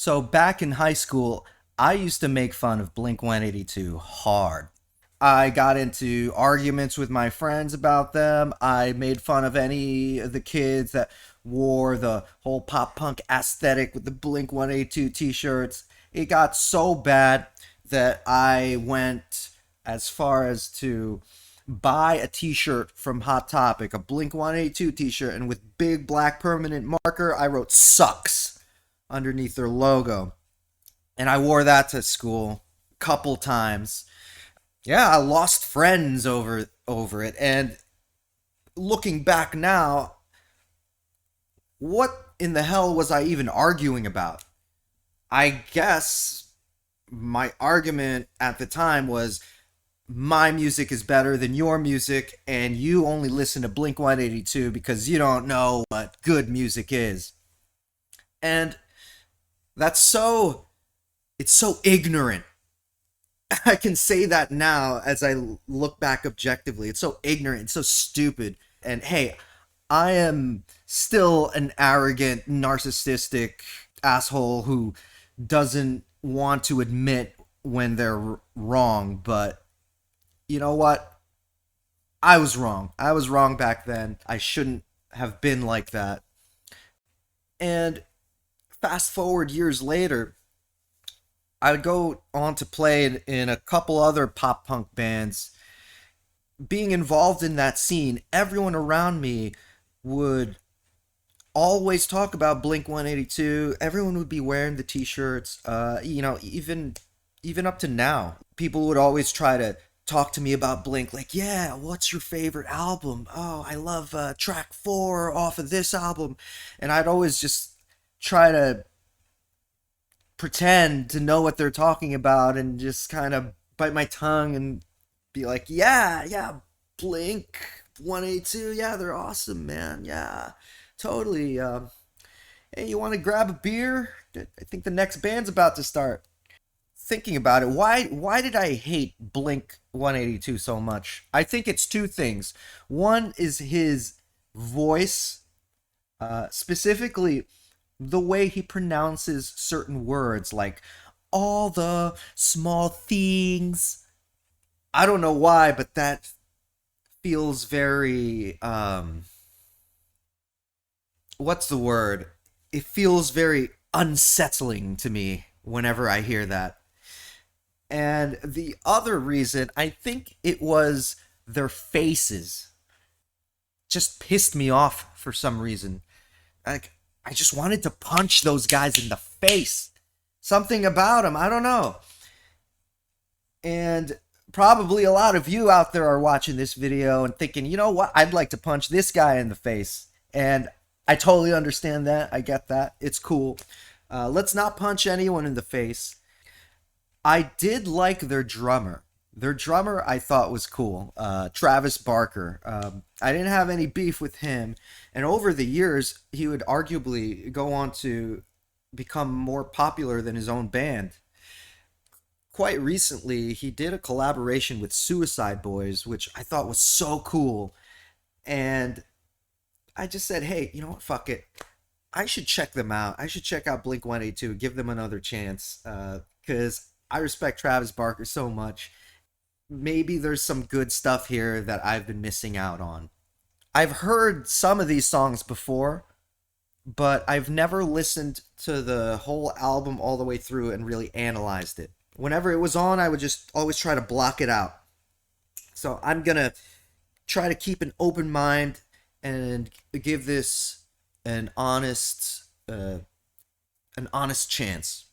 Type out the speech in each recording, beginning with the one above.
So back in high school, I used to make fun of Blink-182 hard. I got into arguments with my friends about them. I made fun of any of the kids that wore the whole pop punk aesthetic with the Blink-182 t-shirts. It got so bad that I went as far as to buy a t-shirt from Hot Topic, a Blink-182 t-shirt, and with big black permanent marker, I wrote "sucks" underneath their logo. And I wore that to school a couple times. Yeah, I lost friends over it. And looking back now, what in the hell was I even arguing about? I guess my argument at the time was my music is better than your music, and you only listen to Blink-182 because you don't know what good music is. And that's it's so ignorant. I can say that now as I look back objectively. It's so ignorant, it's so stupid. And hey, I am still an arrogant, narcissistic asshole who doesn't want to admit when they're wrong, but you know what? I was wrong. I was wrong back then. I shouldn't have been like that. And fast forward years later, I would go on to play in a couple other pop punk bands. Being involved in that scene, everyone around me would always talk about Blink-182. Everyone would be wearing the t-shirts. Even up to now, people would always try to talk to me about Blink, like, yeah, what's your favorite album? Oh, I love track 4 off of this album. And I'd always just try to pretend to know what they're talking about and just kind of bite my tongue and be like, yeah, Blink 182, yeah, they're awesome, man, yeah, totally. Hey, you want to grab a beer? I think the next band's about to start. Thinking about it, why did I hate Blink-182 so much? I think it's two things. One is his voice, specifically the way he pronounces certain words, like all the small things. I don't know why, but that feels very, what's the word? It feels very unsettling to me whenever I hear that. And the other reason, I think it was their faces. Just pissed me off for some reason. Like, I just wanted to punch those guys in the face. Something about them, I don't know. And probably a lot of you out there are watching this video and thinking, you know what, I'd like to punch this guy in the face. And I totally understand that. I get that. It's cool. Let's not punch anyone in the face. I did like their drummer. Their drummer I thought was cool. Travis Barker. I didn't have any beef with him. And over the years, he would arguably go on to become more popular than his own band. Quite recently, he did a collaboration with Suicide Boys, which I thought was so cool. And I just said, hey, you know what? Fuck it. I should check them out. I should check out Blink-182, give them another chance. Because I respect Travis Barker so much. Maybe there's some good stuff here that I've been missing out on. I've heard some of these songs before, but I've never listened to the whole album all the way through and really analyzed it. Whenever it was on, I would just always try to block it out. So I'm going to try to keep an open mind and give this an honest chance.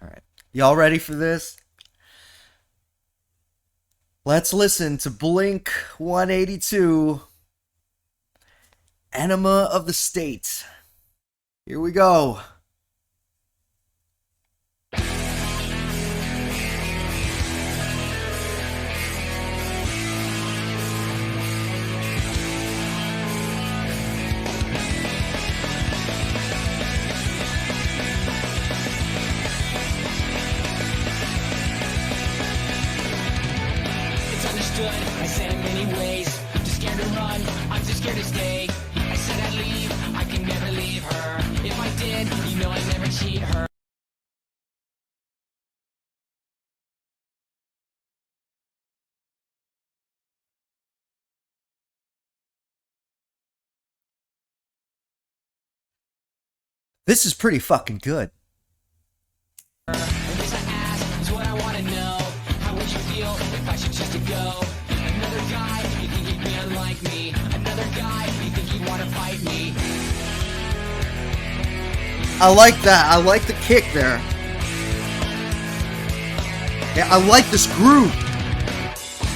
All right. Y'all ready for this? Let's listen to Blink-182, Enema of the State. Here we go. I said in many ways, I'm too scared to run, I'm too scared to stay. I said I'd leave, I can never leave her. If I cheat her. This is pretty fucking good. And this I ask is what I wanna know. How would you feel if I should just to go? Another guy, you think he'd be unlike me? Another guy, you think he'd wanna fight me? I like that. I like the kick there. Yeah, I like this groove.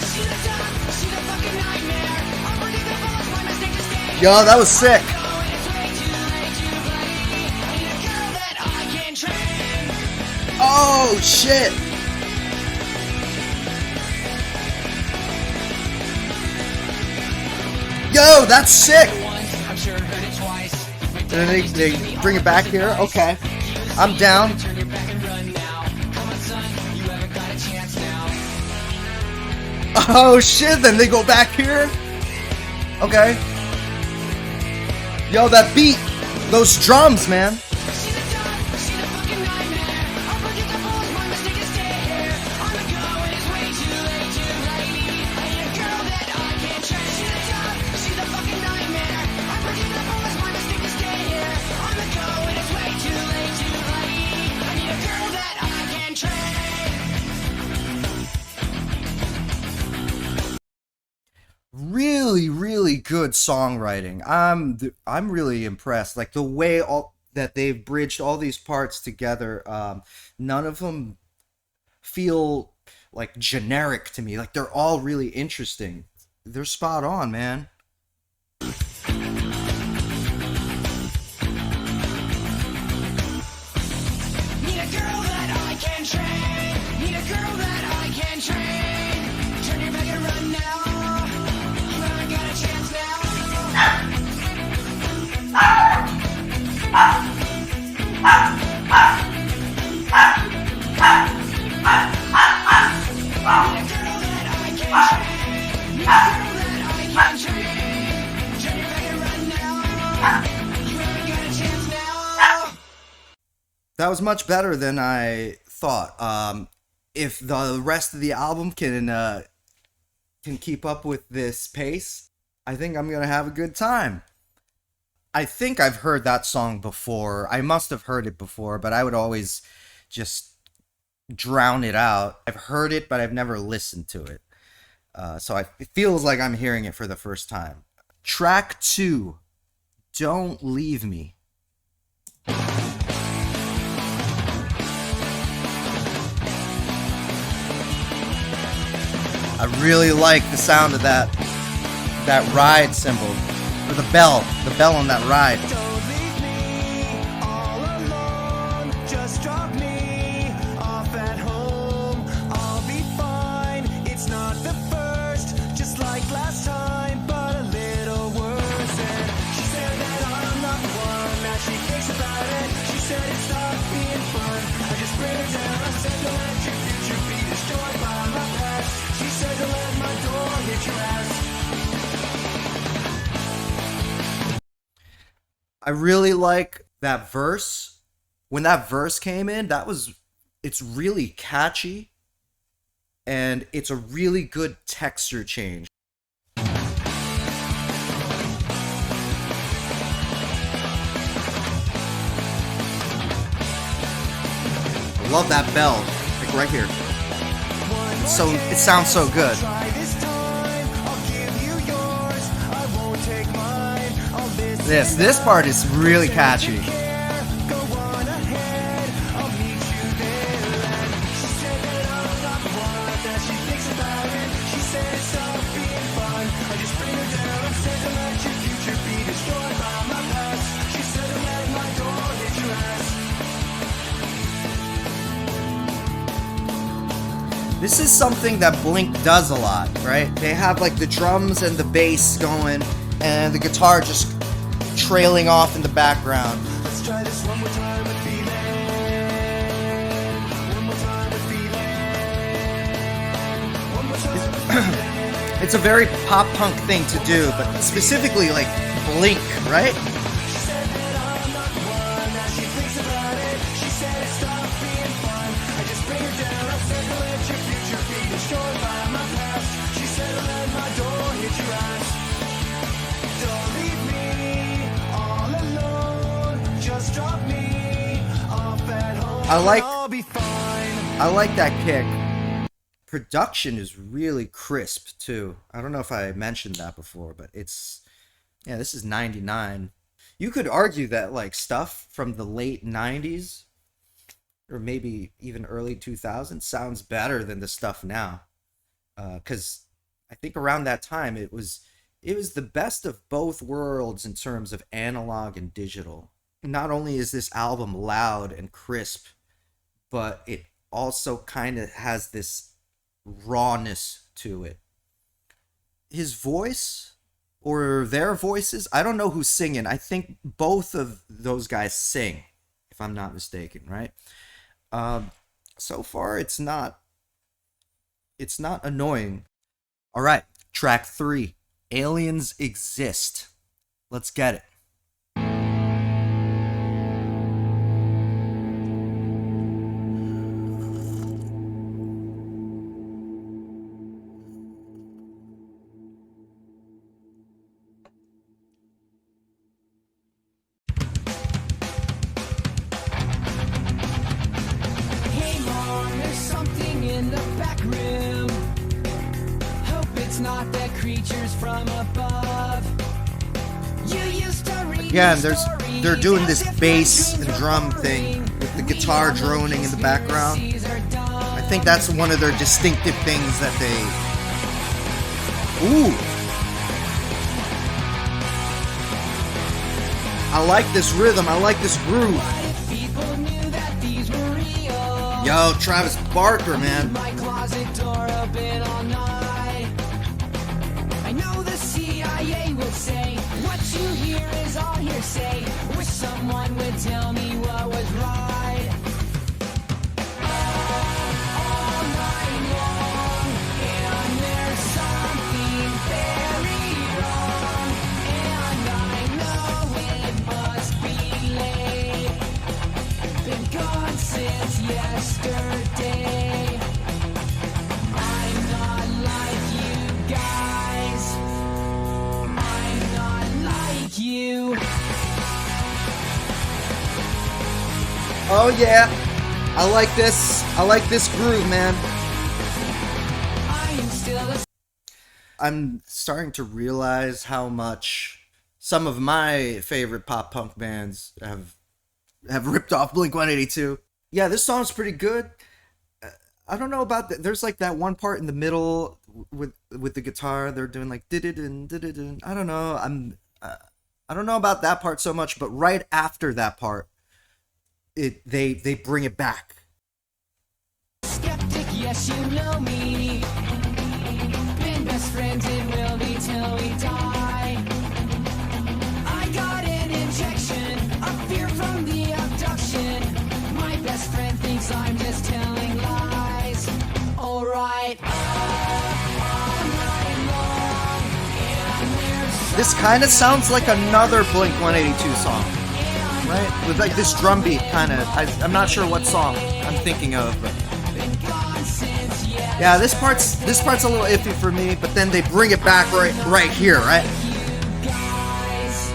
See the dark, see the fucking nightmare. Unpredictable, it's my mistake to stay. Yo, that was sick. Oh, it's way too late to play. I need a girl that I can train. Oh, shit. Yo, that's sick. Once, I'm sure I heard it twice. My And then dad used to they give me bring all it back this here. advice. Okay. He would I'm say, down. turn your back and run now. Come on, son, you haven't got a chance now. Oh, shit. Then they go back here. Okay. Yo, that beat. Those drums, man. See the dark, see the fucking nightmare. Unpredictable, it's my mistake to stay here. On the go, and it's way too late to play. I need a girl that I can train. See the dark, see the fucking nightmare. Unpredictable, it's my mistake to stay here. On the go, and it's way too late to play. I need a girl that I can train. Really, really good songwriting. I'm really impressed. Like the way all that they've bridged all these parts together. None of them feel like generic to me. Like they're all really interesting. They're spot on, man. Need a girl that I can train. Need a girl that I can train. Turn your back and run now. You haven't got a chance now. Need a girl that I can train. Need a girl that I can train. Turn your back and run now. You haven't got a chance now. That was much better than I thought. If the rest of the album can keep up with this pace, I think I'm gonna have a good time. I think I've heard that song before. I must have heard it before, but I would always just drown it out. I've heard it, but I've never listened to it. So it feels like I'm hearing it for the first time. Track 2, Don't Leave Me. I really like the sound of that ride cymbal, or the bell on that ride. Don't leave me all alone. Just drop me off at home. I'll be fine. It's not the first, just like last time, but a little worse. And she said that I'm not the one that she thinks about it. She said it stopped being fun. I just bring her down. I said don't let your future be destroyed by my past. She said don't let my door hit your ass. I really like that verse. When that verse came in, it's really catchy, and it's a really good texture change. Love that bell, like right here. It sounds so good. Try this time, I'll give you yours. I won't take mine. I'll listen. This part is really catchy. Go on ahead, I'll meet you there. And she said that I'm not the one that she thinks about it. She said it's not being fun. I just bring her down and said to let your future be destroyed by my past. She said to let my door hit your ass. This is something that Blink does a lot, right? They have like the drums and the bass going, and the guitar just trailing off in the background. Let's try this one more time with feeling. One more time with feeling. One more time with feeling. It's a very pop punk thing to do, but specifically like Blink, right? She said that I'm not the one that she thinks about it. tear down. I said to let your future be destroyed by my past. She said to let my door hit your ass. Don't leave me all alone. Just drop me off at home. I'll be fine. I like that kick. Production is really crisp too. I don't know if I mentioned that before, but it's, yeah, this is 99. You could argue that like stuff from the late 90s or maybe even early 2000s sounds better than the stuff now. Cuz I think around that time it was the best of both worlds in terms of analog and digital. Not only is this album loud and crisp, but it also kind of has this rawness to it. His voice, or their voices, I don't know who's singing. I think both of those guys sing, if I'm not mistaken, right? So far it's not annoying. All right, track 3, Aliens Exist. Let's get it. Again, they're doing this bass and drum thing with the guitar droning in the background. I think that's one of their distinctive things that they... Ooh! I like this rhythm, I like this groove. Yo, Travis Barker, man. I know the CIA would say what you hear is all hearsay. Wish someone would tell me what was right. All night long, and there's something very wrong. And I know it must be late. Been gone since yesterday. I'm not like you guys. I'm not like you. Oh yeah, I like this. I like this groove, man. I am still a I'm starting to realize how much some of my favorite pop punk bands have ripped off Blink-182. Yeah, this song's pretty good. I don't know about that. There's like that one part in the middle with the guitar. They're doing like did-it-in, did-it-in. I don't know. I don't know about that part so much, but right after that part, they bring it back. skeptic, yes, you know me. Been best friends and will be till we die. I got an injection of fear from the abduction. My best friend thinks I'm just telling lies. Alright, all night long, and there's This kind of sounds like another Blink-182 song, right? With like this drum beat kind of. I'm not sure what song I'm thinking of, but yeah, this part's a little iffy for me. But then they bring it back right here, right? guys,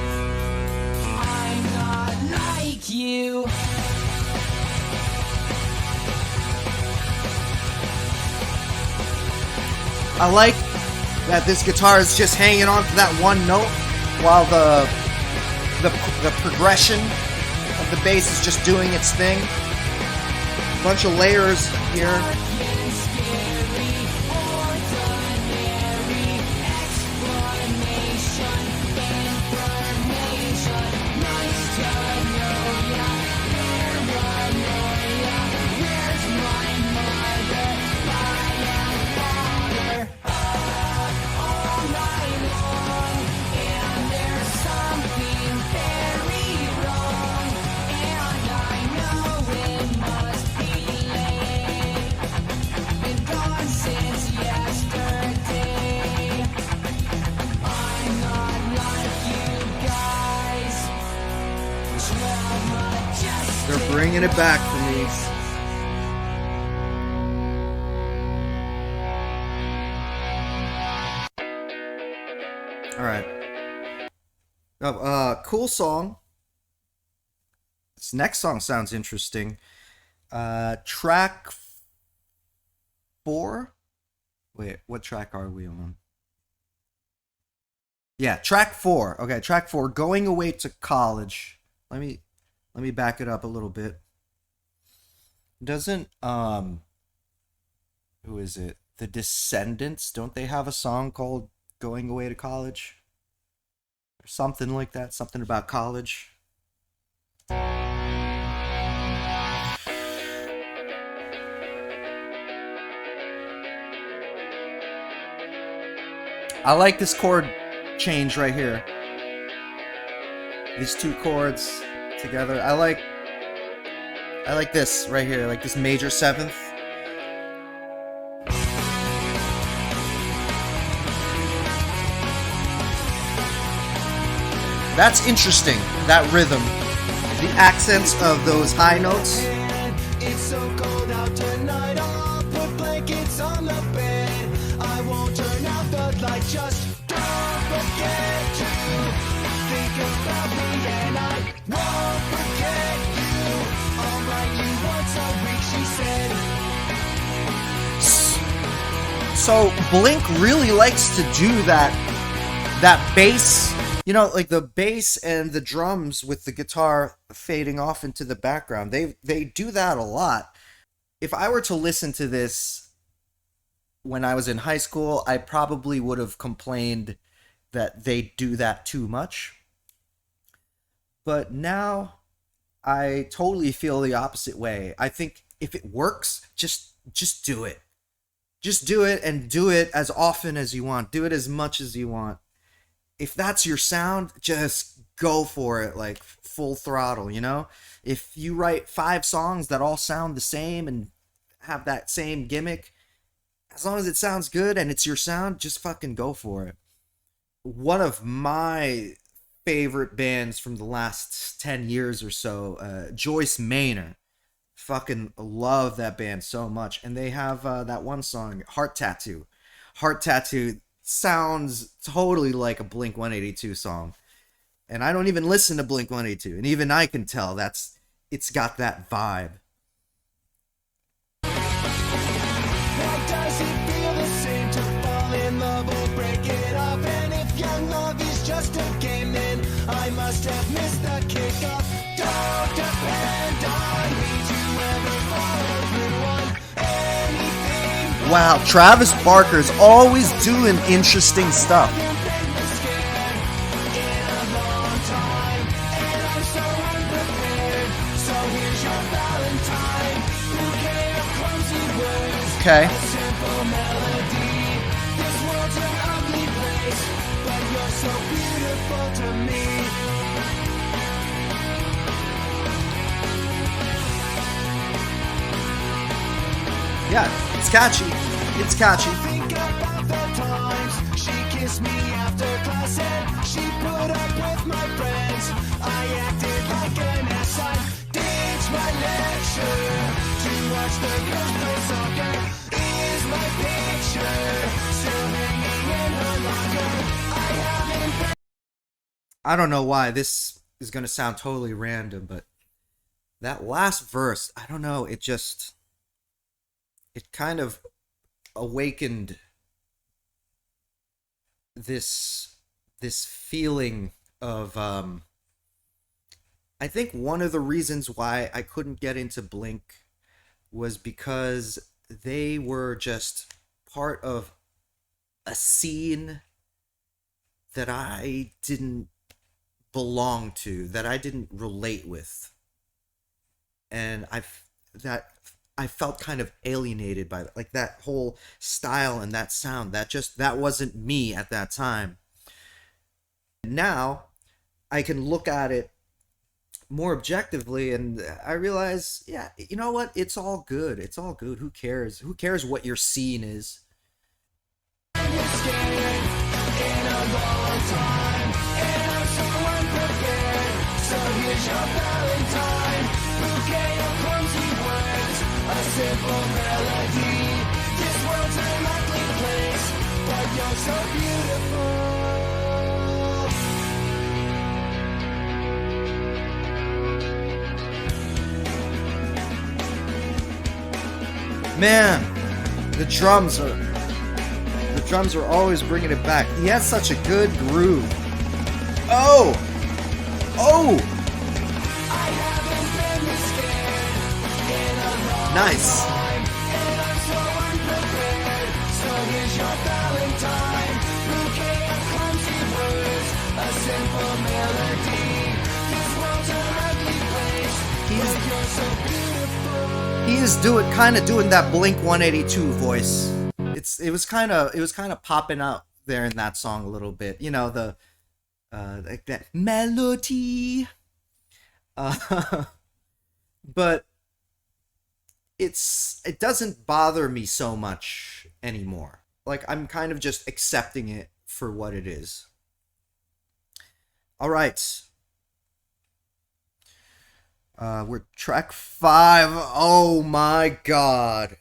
I'm not like you. I like that this guitar is just hanging on to that one note while the progression of the bass is just doing its thing. Bunch of layers here. They're bringing it back for me. right. Cool song. This next song sounds interesting. Track 4? Wait, what track are we on? Yeah, track 4. Okay, track 4, Going Away to College. Let me back it up a little bit. Doesn't who is it? The Descendants, don't they have a song called Going Away to College? Or something like that, something about college. I like this chord change right here. These two chords together. I like this right here, like this major 7th. That's interesting, that rhythm. The accents of those high notes. It's so cold out tonight, I'll put blankets on the bed. I won't turn out the light, just don't forget to think about me, and I won't forget you. I'll write you once a week, she said. So Blink really likes to do that bass, you know, like the bass and the drums with the guitar fading off into the background. They do that a lot. If I were to listen to this when I was in high school, I probably would have complained that they do that too much. But now I totally feel the opposite way. I think if it works, just do it. Just do it, and do it as often as you want. Do it as much as you want. If that's your sound, just go for it, like full throttle, you know? If you write 5 songs that all sound the same and have that same gimmick, as long as it sounds good and it's your sound, just fucking go for it. One of my favorite bands from the last 10 years or so, Joyce Manor. Fucking love that band so much. And they have that one song, Heart Tattoo. Heart Tattoo sounds totally like a Blink-182 song. And I don't even listen to Blink-182, and even I can tell it's got that vibe. Why does it feel the same to fall in love or break it up? And if young love is just a game, then I must have missed the kickoff. Don't depend on me to ever follow through on anything. Wow, Travis Barker's always doing interesting stuff. Okay. Yeah, it's catchy. It's catchy. Think about the times she kissed me after class and she put up with my friends. I acted like an ass. I ditched my lecture to watch the girls play soccer. Is my picture still hanging in her locker? I don't know why this is going to sound totally random, but that last verse, I don't know, it kind of awakened this feeling of I think one of the reasons why I couldn't get into Blink was because they were just part of a scene that I didn't belong to, that I didn't relate with, and I felt kind of alienated by that, like that whole style and that sound. That wasn't me at that time. Now I can look at it more objectively, and I realize, yeah, you know what? It's all good. It's all good. Who cares? Who cares what your scene is? So here's your Valentine, bouquet of clumsy words, a simple melody. This world's an ugly place, but you're so beautiful. Man, the drums are always bringing it back. He has such a good groove. Oh! Oh! Nice. He is kind of doing that Blink-182 voice. It was kind of popping out there in that song a little bit. You know, the like that melody. But it doesn't bother me so much anymore. Like, I'm kind of just accepting it for what it is. All right. We're track 5. Oh my god.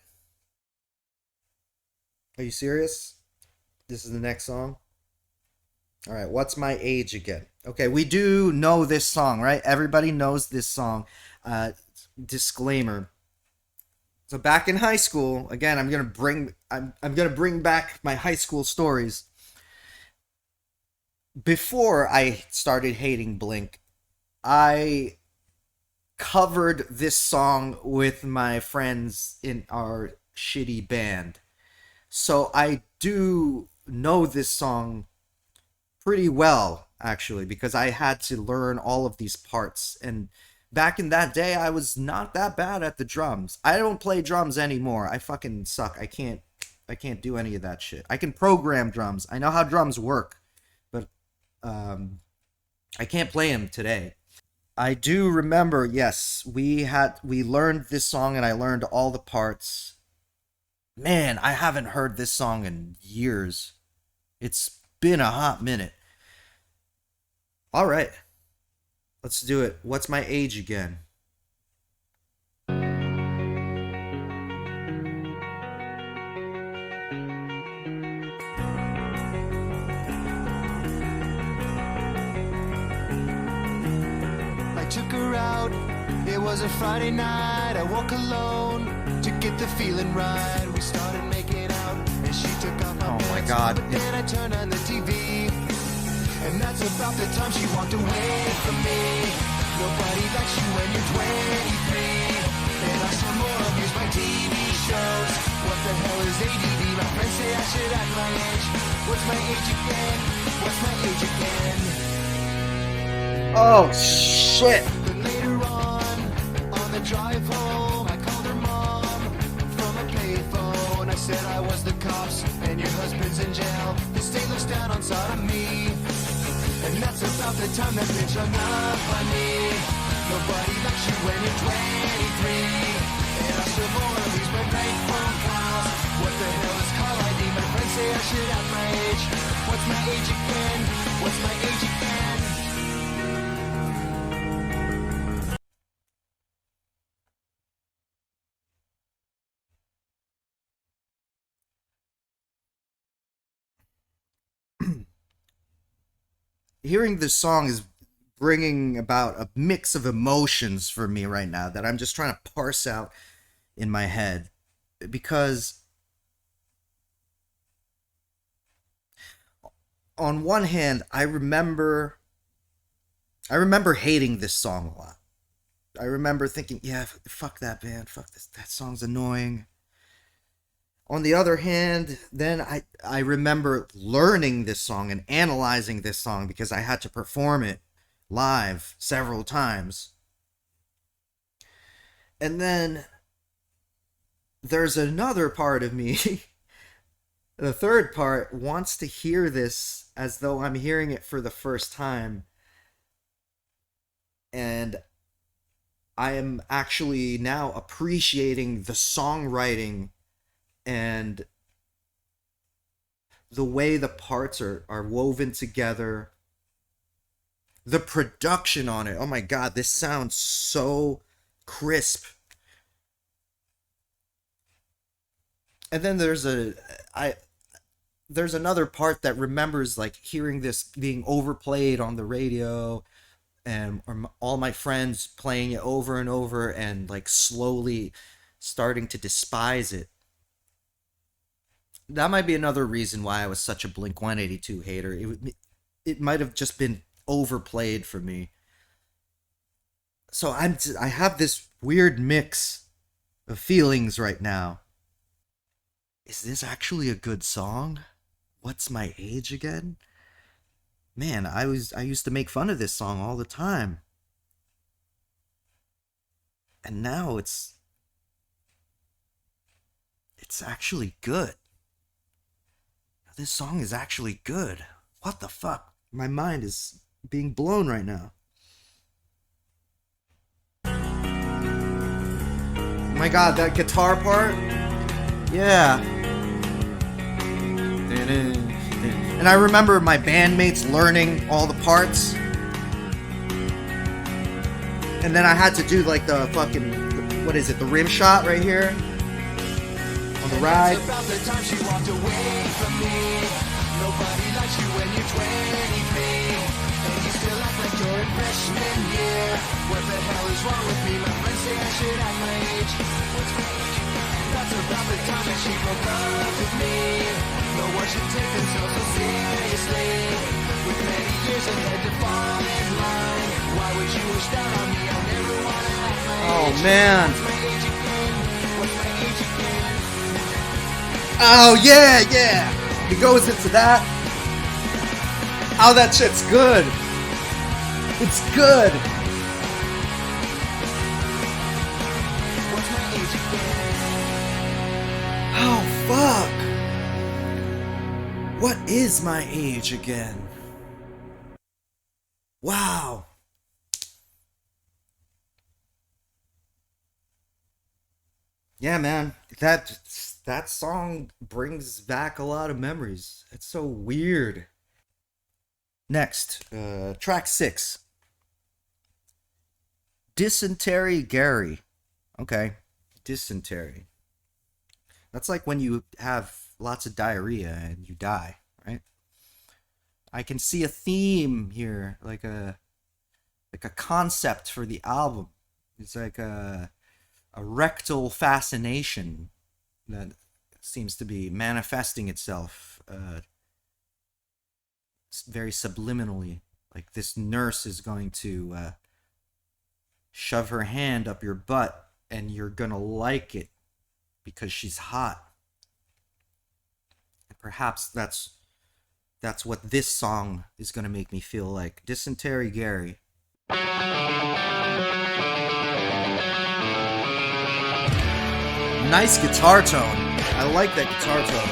Are you serious? This is the next song? All right, What's My Age Again? Okay, we do know this song, right? Everybody knows this song. Disclaimer. So back in high school, again, I'm gonna bring back my high school stories. Before I started hating Blink, I covered this song with my friends in our shitty band. So I do know this song pretty well, actually, because I had to learn all of these parts. And back in that day, I was not that bad at the drums. I don't play drums anymore. I fucking suck. I can't do any of that shit. I can program drums. I know how drums work, but I can't play them today. I do remember, yes, we learned this song and I learned all the parts. Man, I haven't heard this song in years. It's been a hot minute. All right. Let's do it. What's My Age Again? I took her out, it was a Friday night. I woke alone to get the feeling right. We started making out and she took off my Oh my pants. god. But then I turned on the TV, and that's about the time she walked away from me. Nobody likes you when you're 23, and I still more abuse my TV shows. What the hell is ADD? My friends say I should act my age. What's my age again? What's my age again? Oh, shit. But later on the drive home, I called her mom from a payphone. I said I was the cops and your husband's in jail. The state looks down on sodomy, and that's about the time that bitch hung up on me. Nobody likes you when you're 23, and I still wanna lose my bank phone calls. What the hell is call ID? My friends say I should have my age. What's my age again? What's my age again? Hearing this song is bringing about a mix of emotions for me right now that I'm just trying to parse out in my head, because on one hand, I remember hating this song a lot. I remember thinking, yeah, fuck that band, fuck this, that song's annoying. On the other hand, then I remember learning this song and analyzing this song because I had to perform it live several times. And then there's another part of me, the third part, wants to hear this as though I'm hearing it for the first time. And I am actually now appreciating the songwriting and the way the parts are woven together. The production on it. Oh my god, this sounds so crisp. And then there's another part that remembers like hearing this being overplayed on the radio, and all my friends playing it over and over and like slowly starting to despise it. That might be another reason why I was such a Blink-182 hater. It might have just been overplayed for me. So I have this weird mix of feelings right now. Is this actually a good song? What's my age again? Man, I used to make fun of this song all the time. And now it's actually good. This song is actually good. What the fuck? My mind is being blown right now. Oh my god, that guitar part? Yeah. And I remember my bandmates learning all the parts. And then I had to do like the fucking, what is it, the rim shot right here? On the ride. About the time she walked away from me. Nobody likes you when you're 23. And you still act like you're in freshman year. What the hell is wrong with me? My friends say I should act my age. That's about the time that she broke up with me. No one should take themselves so seriously. With many years ahead to fall in line. Why would you wish that on me? I never wanna act my age. Oh man. What's my age again? What's my age again? Oh yeah, yeah. He goes into that. Oh, that shit's good. It's good. What's my age again? Oh fuck. What is my age again? Wow. Yeah, man. That song brings back a lot of memories. It's so weird. Next, track 6. Dysentery Gary. Okay, dysentery. That's like when you have lots of diarrhea and you die, right? I can see a theme here, like a concept for the album. It's like a rectal fascination that seems to be manifesting itself very subliminally. Like this nurse is going to shove her hand up your butt and you're gonna like it because she's hot. And perhaps that's what this song is gonna make me feel like. Dysentery Gary. Nice guitar tone. I like that guitar tone.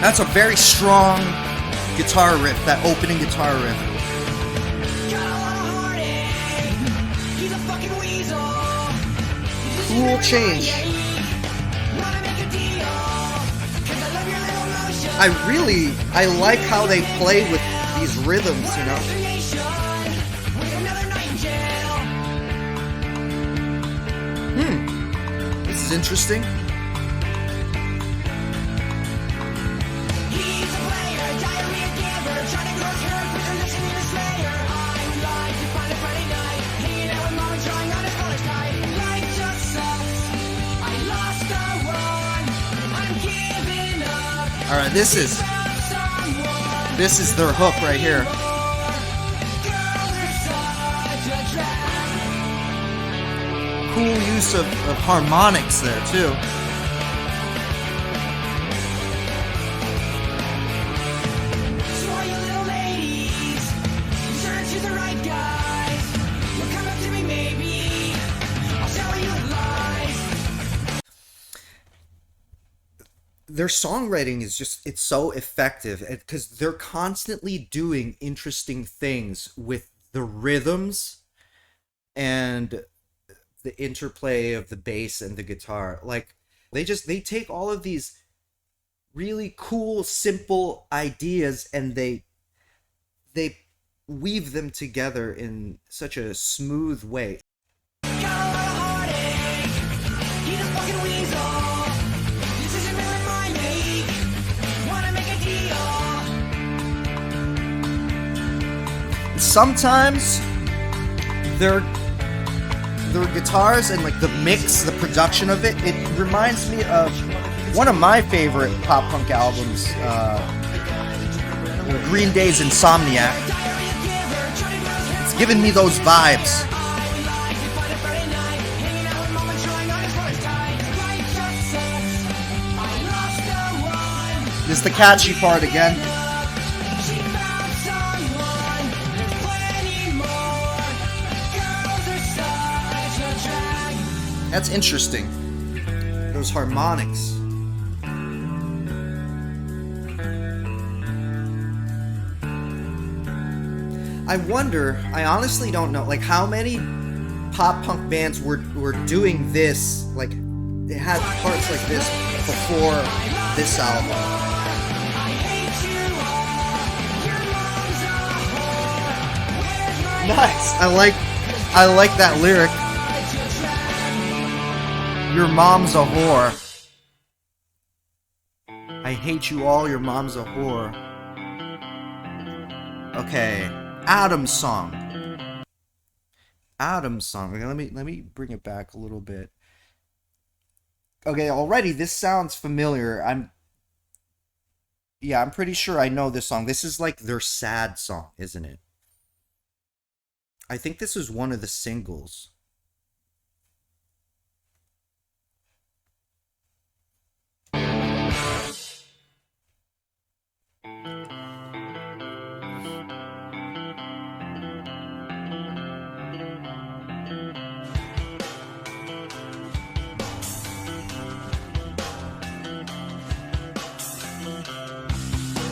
That's a very strong guitar riff, that opening guitar riff. Cool change. I like how they play with these rhythms, you know? This is interesting. All right, this is their hook right here. Cool use of harmonics there too. Their songwriting is just, it's so effective because they're constantly doing interesting things with the rhythms and the interplay of the bass and the guitar. Like they take all of these really cool, simple ideas and they weave them together in such a smooth way. Sometimes their guitars and like the mix, the production of it, it reminds me of one of my favorite pop punk albums, Green Day's Insomniac. It's giving me those vibes. This is the catchy part again. That's interesting. Those harmonics. I wonder, I honestly don't know, like how many pop punk bands were doing this, like they had parts like this before this album. Nice. I like that lyric. Your mom's a whore. I hate you all, your mom's a whore. Okay. Adam's song. Adam's song. Okay, let me bring it back a little bit. Okay, already this sounds familiar. I'm pretty sure I know this song. This is like their sad song, isn't it? I think this is one of the singles.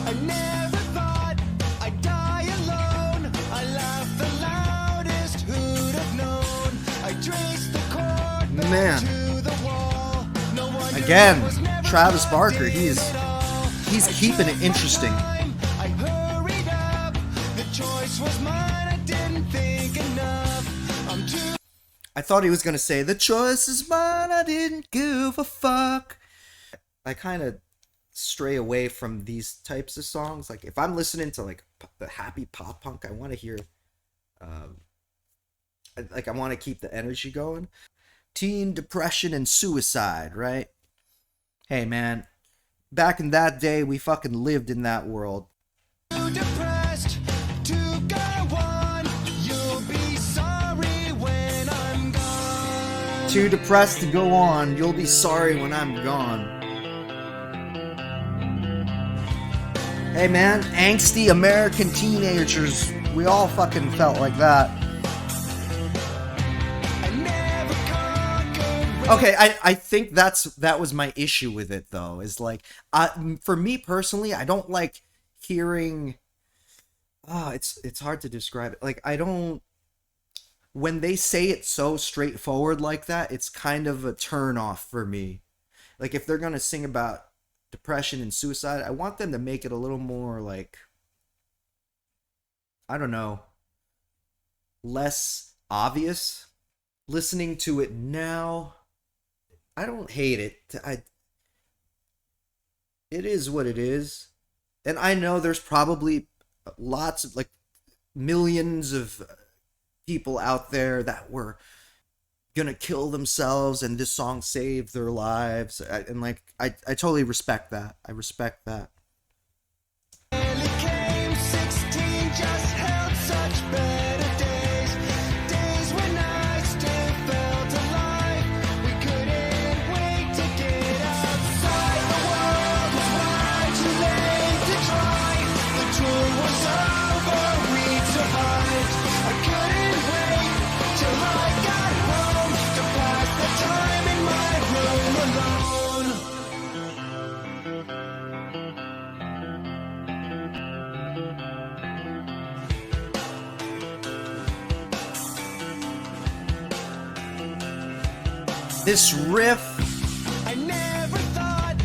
I never thought I'd die alone. I laughed the loudest, who'd have known? I traced the cord back to the wall. No wonder Again, it was never Travis what Barker, did he's it all. keeping it interesting. I hurried up. The choice was mine. I didn't think enough. I'm too I thought he was gonna say, the choice is mine, I didn't give a fuck. I kind of stray away from these types of songs. Like, if I'm listening to, like, the happy pop punk, I want to hear, I want to keep the energy going. Teen depression and suicide, right? Hey, man, back in that day, we fucking lived in that world. depressed to go on. You'll be sorry when I'm gone. Too depressed to go on, you'll be sorry when I'm gone. Hey man, angsty American teenagers, we all fucking felt like that. Okay, I think that was my issue with it though, is like, for me personally, I don't like hearing, it's hard to describe it. Like, I don't, when they say it so straightforward like that, it's kind of a turn off for me. Like, if they're gonna sing about depression and suicide, I want them to make it a little more, like, I don't know, less obvious. Listening to it now, I don't hate it. It is what it is. And I know there's probably lots of, like, millions of people out there that were gonna kill themselves and this song saved their lives. I totally respect that. I respect that. Barely came 16, just held such better days. Days when I still felt alive. We couldn't wait to get outside. The world was way too late to try. The tour was over, we survived. I couldn't wait till I got home to pass the time in my room alone. This riff, I never thought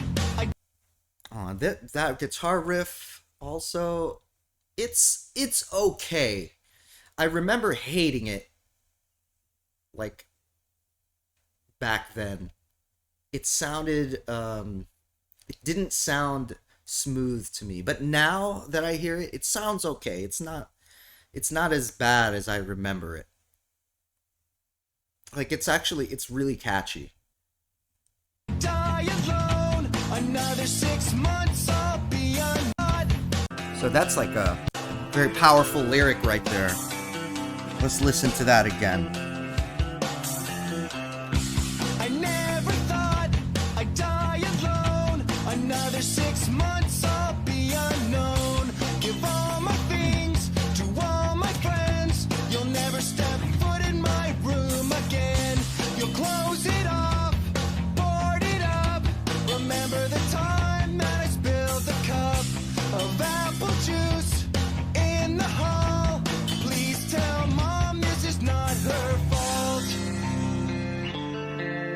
that guitar riff also, it's okay. I remember hating it, like, back then. It sounded, it didn't sound smooth to me. But now that I hear it, it sounds okay. It's not as bad as I remember it. Like, it's really catchy. Die alone. Another 6 months I'll be unhot. So that's like a very powerful lyric right there. Let's listen to that again. I never thought I'd die alone. Another 6 months I'll be unknown. Give all my things to all my friends. You'll never step foot in my room again. You'll close it off, board it up. Remember the time that I spilled the cup of apple juice in the hall. Please tell Mom this is not her fault.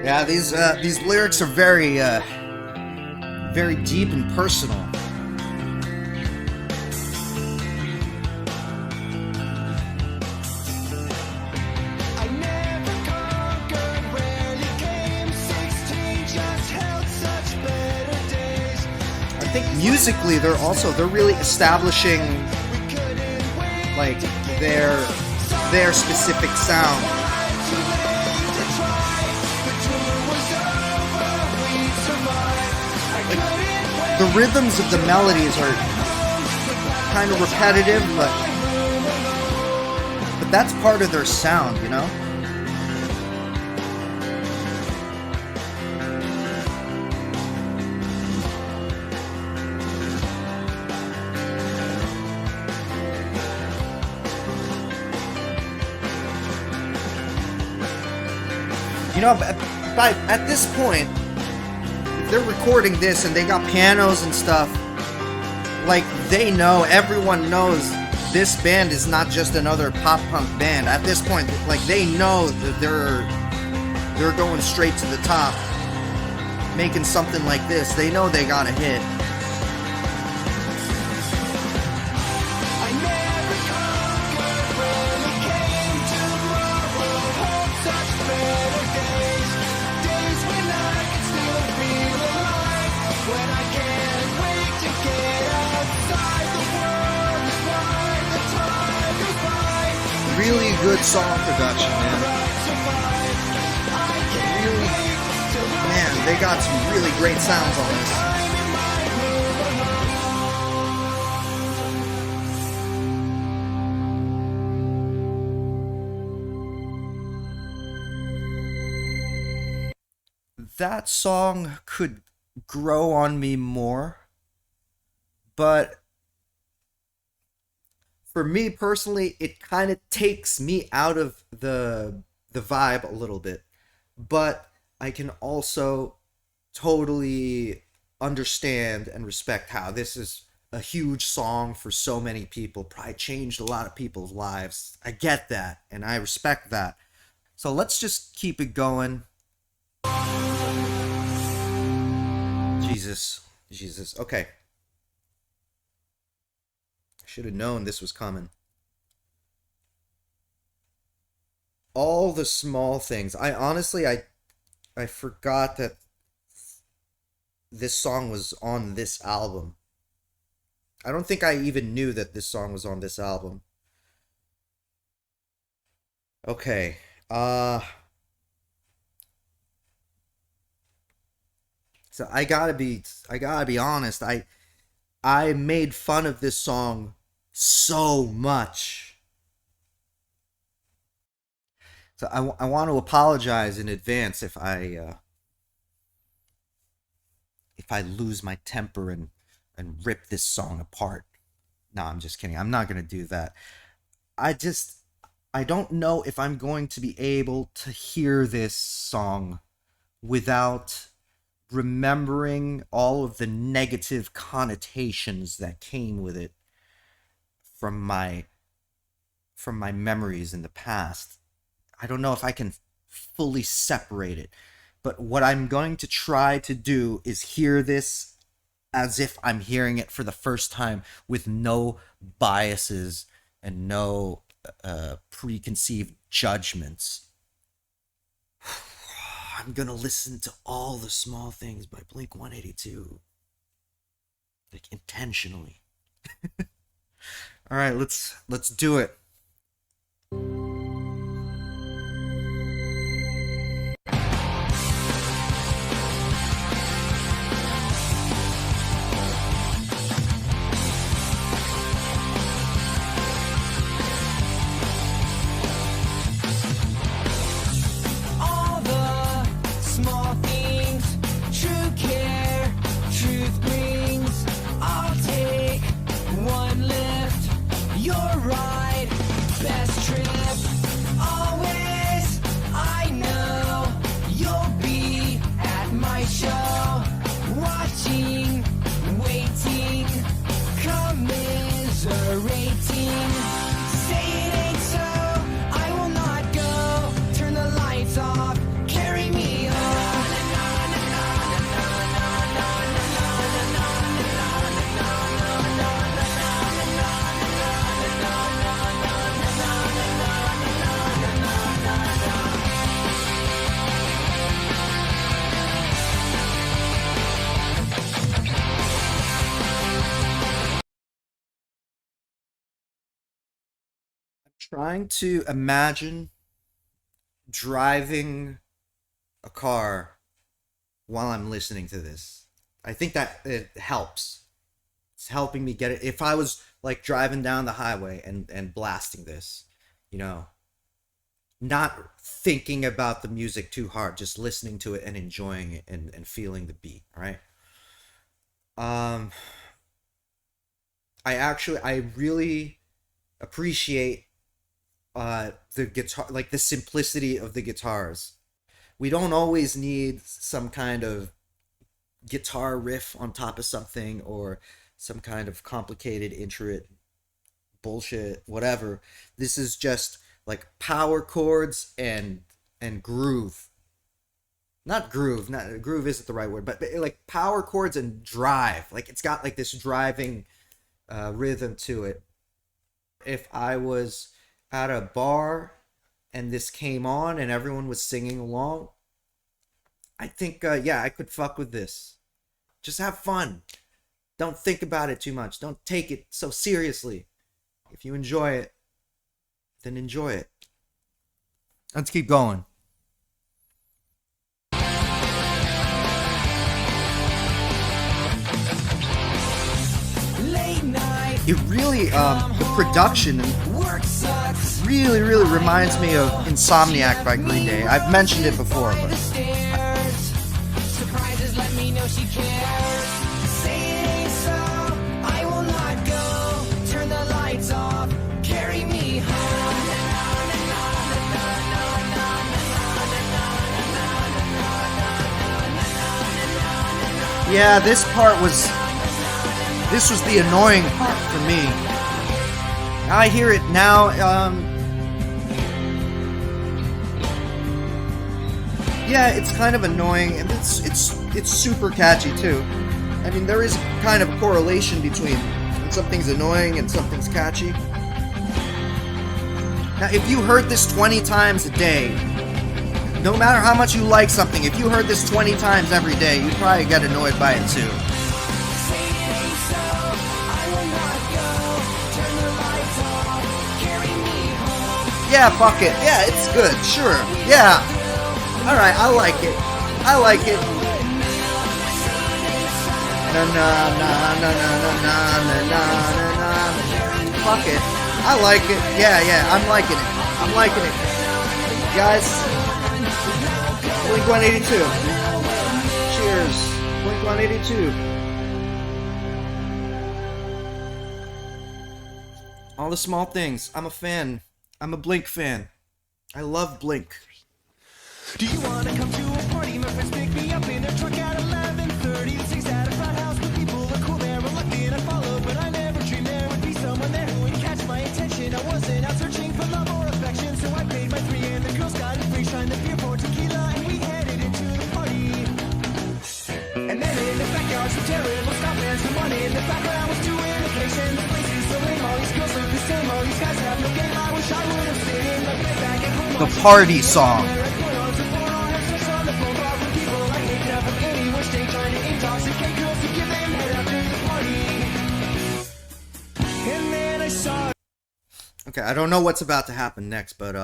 Yeah, these lyrics are very very deep and personal. I never conquered, rarely came 16, just held such better days. I think musically they're really establishing We couldn't wait like their specific sound. too late to try. The tour was over, we'd survive. I couldn't wait The rhythms of the melodies are kind of repetitive, but that's part of their sound, you know? You know, at this point, if they're recording this and they got pianos and stuff, like, they know, everyone knows this band is not just another pop punk band. At this point, like, they know that they're going straight to the top, making something like this. They know they got a hit. I never conquered, rarely came tomorrow, hold such better days. Days when I can still feel alive, when I can't wait to get outside. The world is wide, the time goes by. Really good song production, man. I can't Really, wait till man, they got some really great sounds on this. I'm in my room alone. That song could grow on me more, but for me personally, it kind of takes me out of the vibe a little bit. But I can also totally understand and respect how this is a huge song for so many people, probably changed a lot of people's lives. I get that, and I respect that. So let's just keep it going. Jesus. Okay. Should have known this was coming. All the small things. I honestly, I forgot that this song was on this album. I don't think I even knew that this song was on this album. Okay. So I gotta be honest. I made fun of this song so much. So I want to apologize in advance if I lose my temper and rip this song apart. No, I'm just kidding. I'm not gonna do that. I don't know if I'm going to be able to hear this song without remembering all of the negative connotations that came with it from my memories in the past. I don't know if I can fully separate it, but what I'm going to try to do is hear this as if I'm hearing it for the first time, with no biases and no preconceived judgments. I'm gonna listen to All the Small Things by Blink-182. Like, intentionally. Alright, let's do it. Trying to imagine driving a car while I'm listening to this. I think that it helps. It's helping me get it. If I was like driving down the highway and blasting this, you know, not thinking about the music too hard, just listening to it and enjoying it and feeling the beat, right? I really appreciate the guitar, like the simplicity of the guitars. We don't always need some kind of guitar riff on top of something or some kind of complicated, intricate bullshit, whatever. This is just like power chords and groove. Not groove, not groove isn't the right word, but like power chords and drive. Like it's got like this driving rhythm to it. If I was at a bar and this came on and everyone was singing along, I think yeah, I could fuck with this. Just have fun. Don't think about it too much. Don't take it so seriously. If you enjoy it, then enjoy it. Let's keep going. It really, the production really reminds me of Insomniac by Green Day. I've mentioned it before, but Surprises let me know she cares. Say it ain't so, I will not go. Turn the lights off, carry me home. yeah, this was the annoying part for me. I hear it now. Yeah, it's kind of annoying, and it's super catchy too. I mean, there is kind of a correlation between when something's annoying and something's catchy. Now, if you heard this 20 times a day, no matter how much you like something, if you heard this 20 times every day, you'd probably get annoyed by it too. Yeah, fuck it. Yeah, it's good. Sure. Yeah. Alright, I like it. I like it. Na na na na na na na na na. Fuck it. I like it. Yeah, I'm liking it. I'm liking it. Guys, Blink-182. Cheers. Blink-182. All the small things. I'm a fan. I'm a Blink fan. I love Blink. Do you wanna come to a party? My friends pick me up in a truck at 11:30. The six at a frat house, but people are cool there. Reluctant, I follow, but I never dreamed there would be someone there who would catch my attention. I wasn't out searching for love or affection, so I paid my $3 and the girls got it free. Trying to beer for tequila, and we headed into the party. And then in the backyard, some terrible stop and someone in the background was doing a place, and the place is so lame. All these girls look the same, all these guys have no game. I wish I would have stayed in my bed back at home. The party song. Okay, I don't know what's about to happen next, but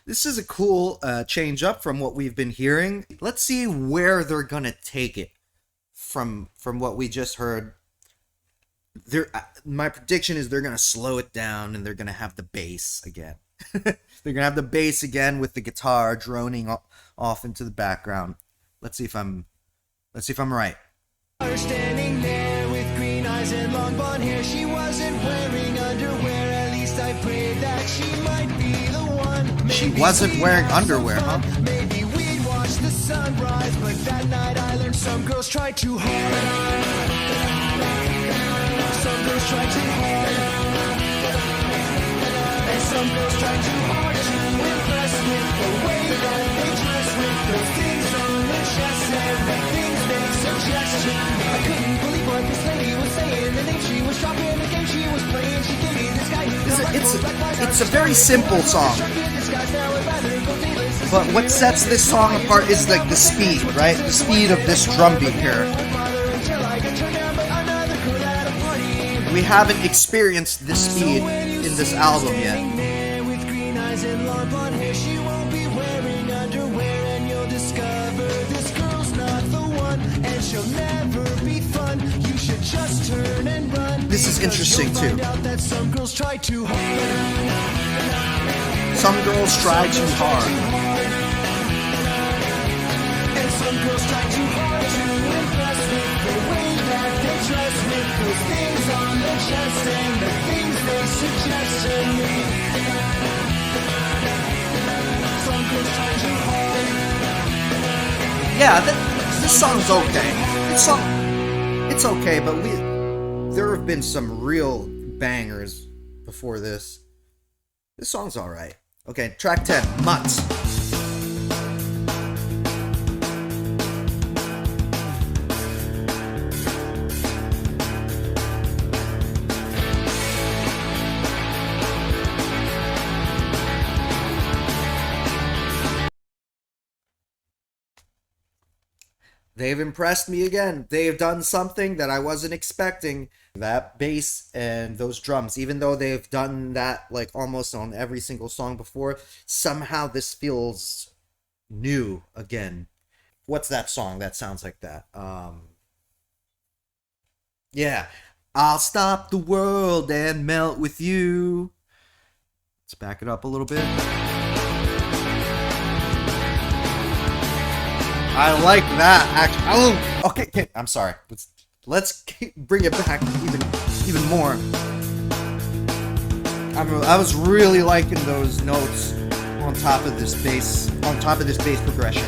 this is a cool change up from what we've been hearing. Let's see where they're gonna take it from what we just heard. My prediction is they're gonna slow it down and they're gonna have the bass again. They're gonna have the bass again with the guitar droning off into the background. Let's see if I'm right. Standing there with green eyes and long blonde hair, she wasn't wearing underwear. At least I prayed that she might be the one. Maybe she wasn't wearing underwear, huh? Maybe we'd watch the sunrise, but that night I learned some girls try too hard. Some girls try too hard. And some girls try too hard to impress with the way that they dress, with those things on their chest and the things they suggestion. I couldn't believe what this lady was saying. The name she was dropping, the game she was playing. She gave me this guy. It's a very simple song. But what sets this song apart is like the speed, right? The speed of this drum beat here. We haven't experienced this speed in this album yet. eyes and long blonde hair. She won't be wearing underwear, and you'll discover this girl's not the one, and she'll never be fun. You should just turn and run. This is interesting too. Find out that some girls try too hard. Some girls try too hard. And some girls try too hard to impress with the way that they dress, with those things on their chest and the things they suggest to me. Some girls try too hard. Yeah, this song's okay. It's okay, but there have been some real bangers before this. This song's alright. Okay, track 10, Mutt. They've impressed me again. They've done something that I wasn't expecting. That bass and those drums, even though they've done that like almost on every single song before, somehow this feels new again. What's that song that sounds like that? Yeah. I'll stop the world and melt with you. Let's back it up a little bit. I like that, actually. Oh, okay, I'm sorry. Let's bring it back even more. I was really liking those notes on top of this bass progression.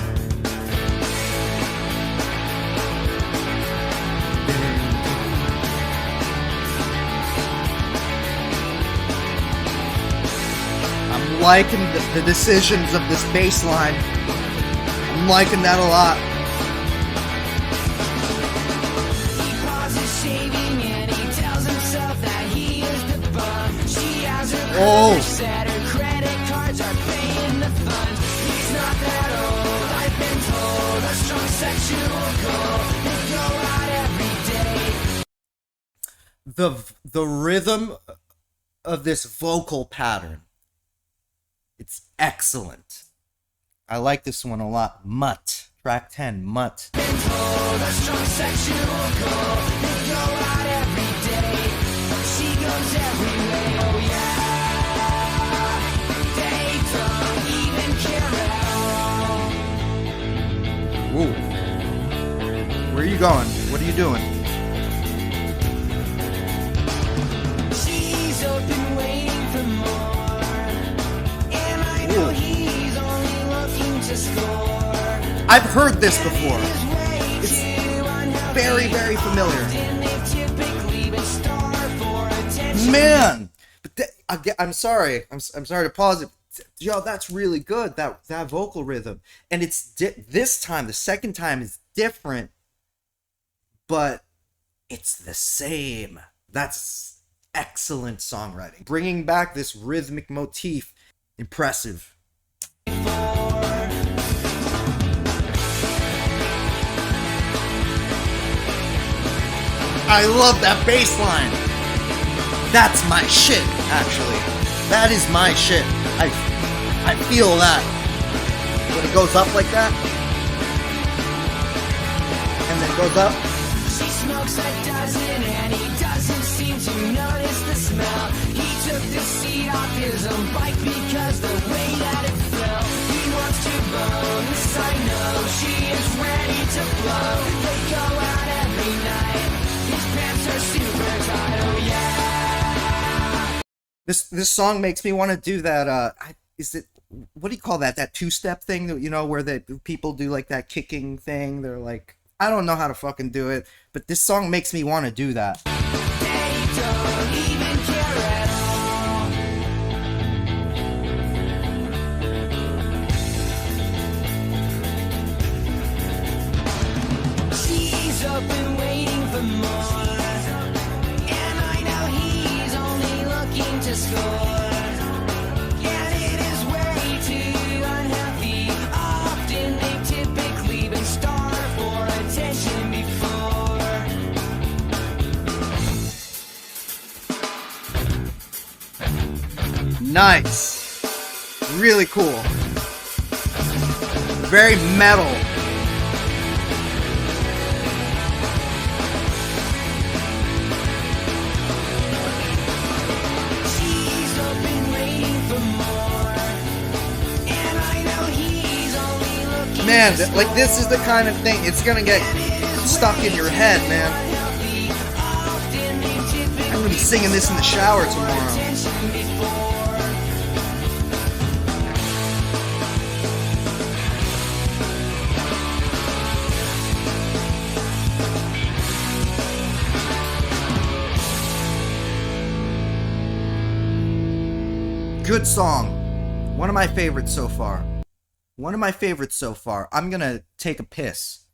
I'm liking the decisions of this bass line. I'm liking that a lot. He pauses shaving and he tells himself that he is the bum. She has her brother said her credit cards are paying the funds. He's not that old, I've been told. A strong sexual goal. He'll go out every day. The rhythm of this vocal pattern, it's excellent. I like this one a lot. Mutt. Track 10, Mutt. Been told a strong sexual goal. He'll go out every day. She goes everywhere, oh yeah. They don't even care at all. Whoa. Where are you going? What are you doing? She's open waiting for more. And I know he's only looking to score. I've heard this before. It's very, very familiar. Man! But I'm sorry. I'm sorry to pause it. Yo, that's really good. That vocal rhythm. And it's this time, the second time is different. But it's the same. That's excellent songwriting. Bringing back this rhythmic motif. Impressive. I love that bass line. That's my shit, actually. That is my shit. I feel that. When it goes up like that. And then it goes up. She smokes a dozen and he doesn't seem to notice the smell. He took the seat off his own bike because the way that it felt. He wants to bone, this I know. She is ready to blow. They go out every night. His pants are super tight, oh yeah. This song makes me want to do that. Is it, what do you call that? That two-step thing that, you know, where people do like that kicking thing. They're like, I don't know how to fucking do it, but this song makes me want to do that. They don't even care at all. She's open waiting for more. And I know he's only looking to score. And it is way too unhealthy. Often they typically been starved for attention before. Nice. Really cool. Very metal. She's up and waiting for more, and I know he's only looking. Man, like this is the kind of thing, it's gonna get stuck in your head, man. I'm gonna be singing this in the shower tomorrow. Good song. One of my favorites so far. One of my favorites so far. I'm gonna take a piss.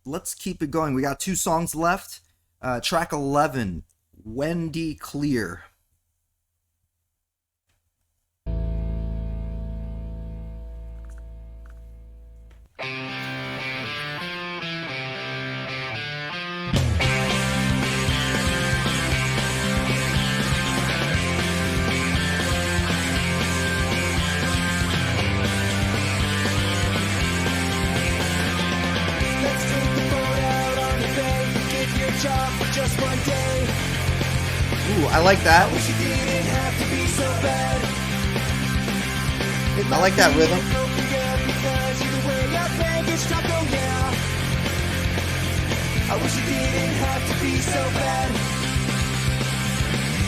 Let's keep it going. We got 2 songs left. Track 11, Wendy Clear. Let's take the boat out on the bay. Give your job for just one day. Ooh, I like that. Wish you didn't have to be so bad. I like that rhythm. Because either way your bank is dropped, oh yeah. I wish you didn't have to be so bad.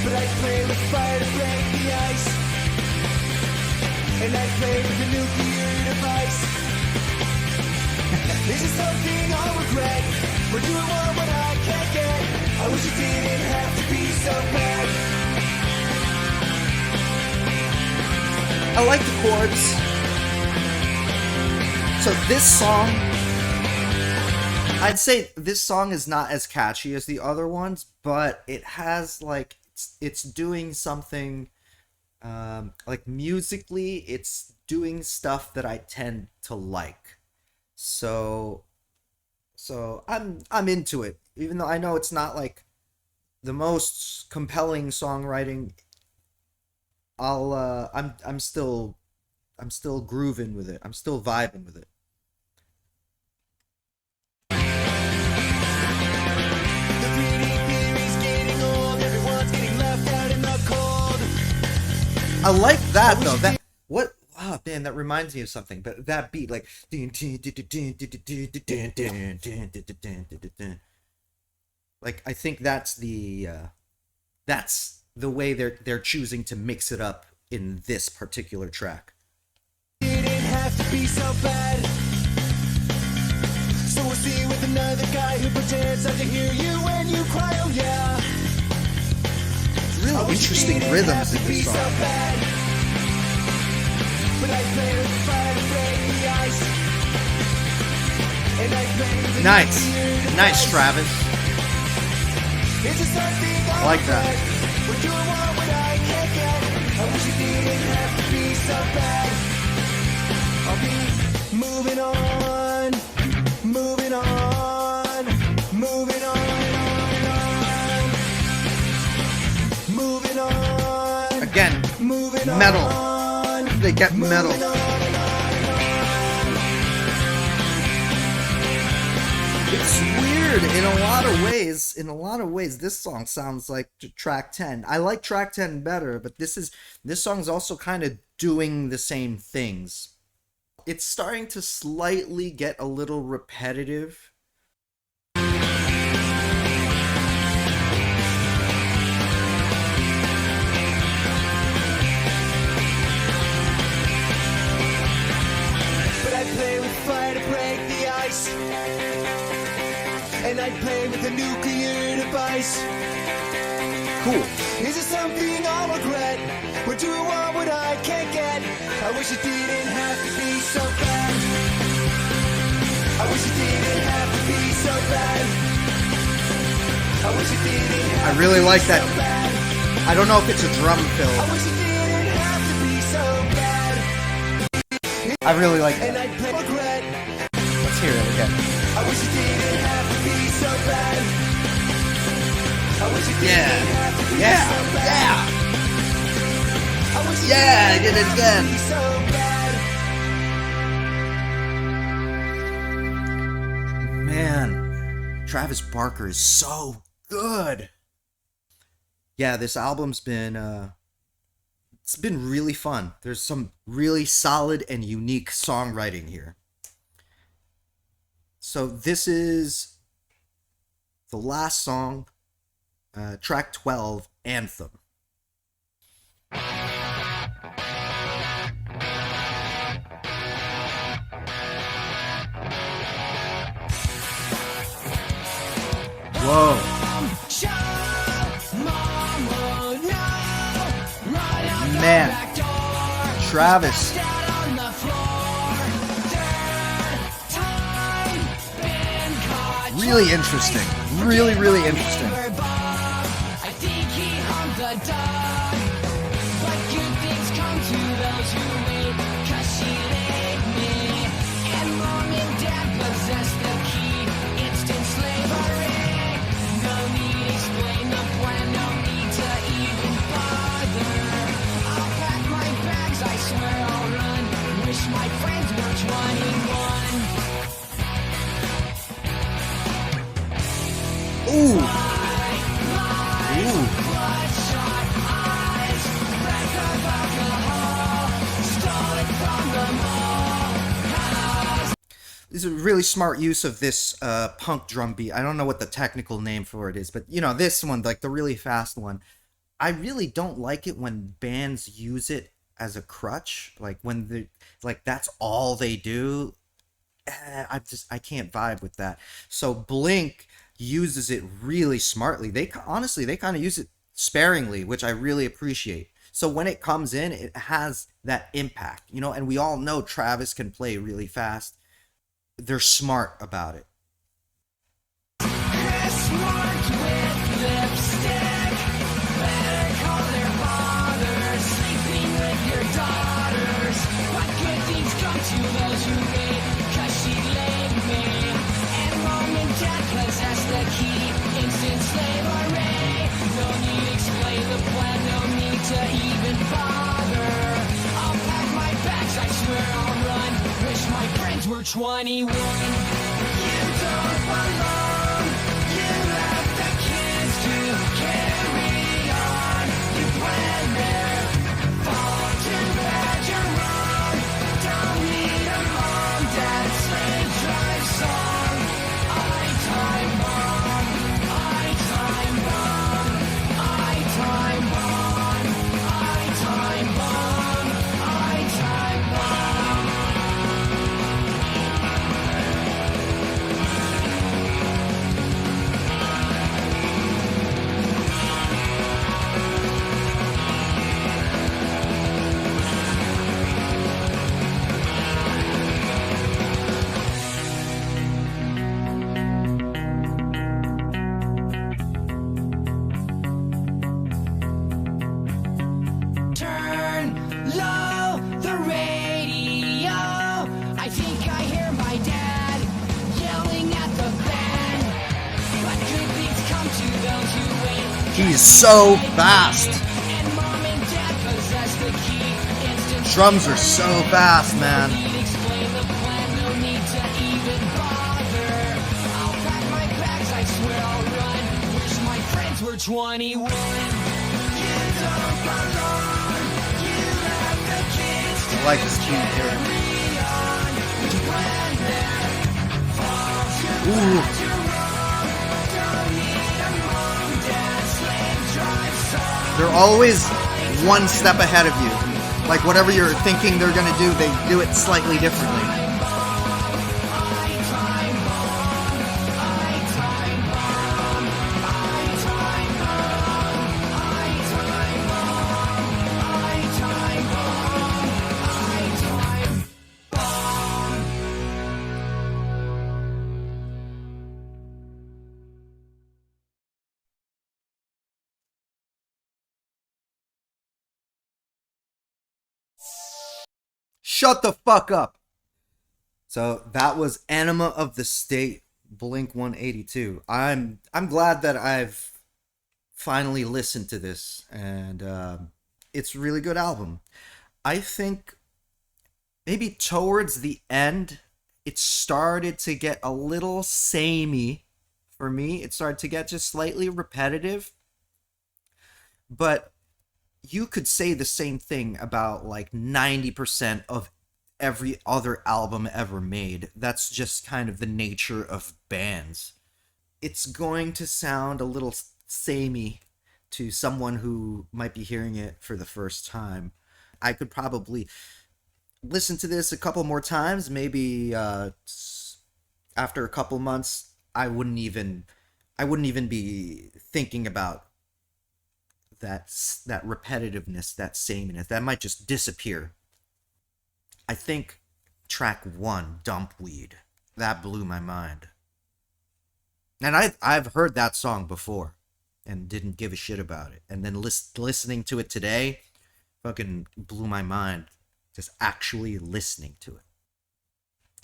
But I'd play with fire to break the ice. And I'd play with a nuclear device. This is something I'll regret. We're doing more what I can't get. I wish it didn't have to be so bad. I like the chords. So this song, I'd say this song is not as catchy as the other ones, but it has like, it's doing something, like musically, it's doing stuff that I tend to like. So I'm into it, even though I know it's not like the most compelling songwriting. I'm still grooving with it. I'm still vibing with it. The breeding theory's getting old. Everyone's getting left out in the cold. I like that though. That what? Oh man, that reminds me of something. But that beat, like, like I think that's the way they're choosing to mix it up in this particular track. Didn't have to be so bad. So we'll see with another guy who pretends not to hear you when you cry, oh yeah. Real interesting rhythms in this song. But I play with fire to break the ice. And I play with the Nice. nuclear Nice, device. Travis. It's just something I like that. We're doing what I can't get. I wish it didn't have to be so bad. I'll be moving on, moving on, moving on, moving on, Again, moving metal. on. They get metal. It's weird in a lot of ways. In a lot of ways, this song sounds like track 10. I like track 10 better, but this song's also kind of doing the same things. It's starting to slightly get a little repetitive. But I play with fire to break the ice. And I play with a nuclear device. Cool. Is it something I'll regret? We're doing what I can't get. I wish it didn't have to be so bad. I wish it didn't have to be so bad. I wish it didn't have I really to be like that. so bad. I don't know if it's a drum I fill. wish it didn't have to be so bad. I really like And that. I play regret. Let's hear it again. I wish it didn't have to be so bad. I wish it Yeah. didn't have to be Yeah. so bad. Yeah. Yeah, I did it again. So bad. Man, Travis Barker is so good. Yeah, this album's been it's been really fun. There's some really solid and unique songwriting here. So this is the last song, track 12, Anthem. Whoa. Man, Travis. Really interesting. Really, really interesting. I think he hung the dog. But good things come to those who wait. 'Cause she laid me. And mom and dad possessed the key. Instant slavery. No need explain the plan. No need to even bother. I'll pack my bags. I swear I'll run. Wish my friends were 21. Ooh. Ooh. This is a really smart use of this punk drum beat. I don't know what the technical name for it is, but you know, this one, like the really fast one. I really don't like it when bands use it as a crutch, like when they like that's all they do. I can't vibe with that. So Blink uses it really smartly. They honestly, they kind of use it sparingly, which I really appreciate. So when it comes in, it has that impact, you know, and we all know Travis can play really fast. They're smart about it. Smart with lipstick. Better call their fathers. Sleeping with your daughters. But good things come to those who wait. 'Cause she laid me. And mom and dad possess the key. Instant slavery. No need explain the plan. No need to even bother. I'll pack my bags. I swear I'll run. Wish my friends were 21. You don't belong. You left the kids to carry on. You plan there. Fall too bad you're wrong. Don't need a mom, dad, slave drive song. I time bomb. I time bomb. I time bomb. I time bomb. I time bomb. Turn low the radio. I think I hear my dad yelling at the band. But good things come to those who wait. He's so fast. And mom and dad possess the key. Instant Drums are so fast, man. need explain the plan. No need to even bother. I'll pack my bags. I swear I'll run. Wish my friends were 21. You don't belong. You left the kids to I like this tune here. Ooh. They're always one step ahead of you. Like whatever you're thinking they're gonna do, they do it slightly differently. Shut the fuck up. So that was Enema of the State, Blink-182. I'm glad that I've finally listened to this, and It's a really good album. I think maybe towards the end, it started to get a little samey for me. It started to get just slightly repetitive. But you could say the same thing about like 90% of every other album ever made. That's just kind of the nature of bands. It's going to sound a little samey to someone who might be hearing it for the first time. I could probably listen to this a couple more times. Maybe after a couple months, I wouldn't even be thinking about that repetitiveness, that sameness. That might just disappear. I think track 1, Dumpweed, that blew my mind. And I've heard that song before and didn't give a shit about it. And then listening to it today fucking blew my mind. Just actually listening to it.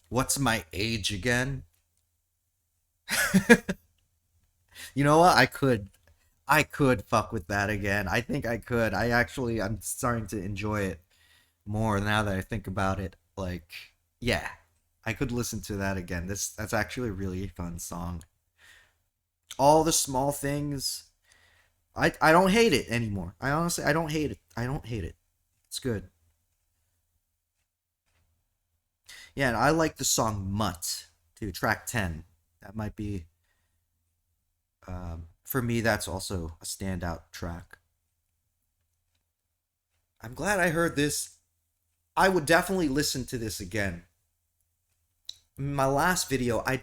What's my age again? You know what? I could fuck with that again. I think I could. I'm starting to enjoy it more now that I think about it. Like, yeah, I could listen to that again. That's actually a really fun song. All the small things. I don't hate it anymore. I don't hate it. I don't hate it. It's good. Yeah, and I like the song Mutt too, track 10. That might be for me, that's also a standout track. I'm glad I heard this. I would definitely listen to this again. My last video I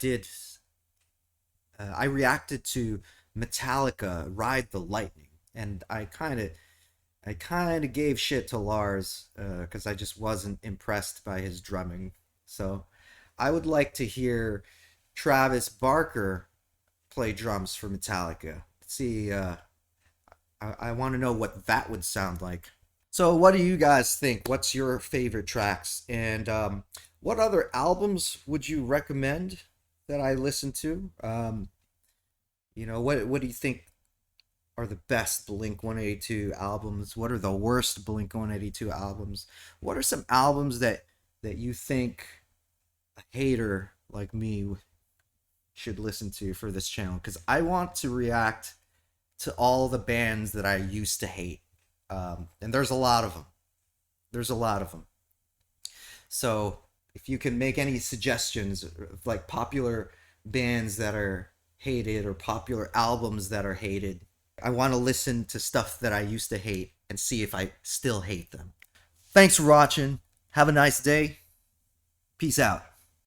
reacted to Metallica Ride the Lightning, and I kind of gave shit to Lars because I just wasn't impressed by his drumming. So I would like to hear Travis Barker play drums for Metallica. See, I want to know what that would sound like. So what do you guys think? What's your favorite tracks? And what other albums would you recommend that I listen to? What do you think are the best Blink-182 albums? What are the worst Blink-182 albums? What are some albums that you think a hater like me should listen to for this channel? Because I want to react to all the bands that I used to hate. And there's a lot of them. There's a lot of them. So if you can make any suggestions of like popular bands that are hated or popular albums that are hated, I want to listen to stuff that I used to hate and see if I still hate them. Thanks for watching. Have a nice day. Peace out.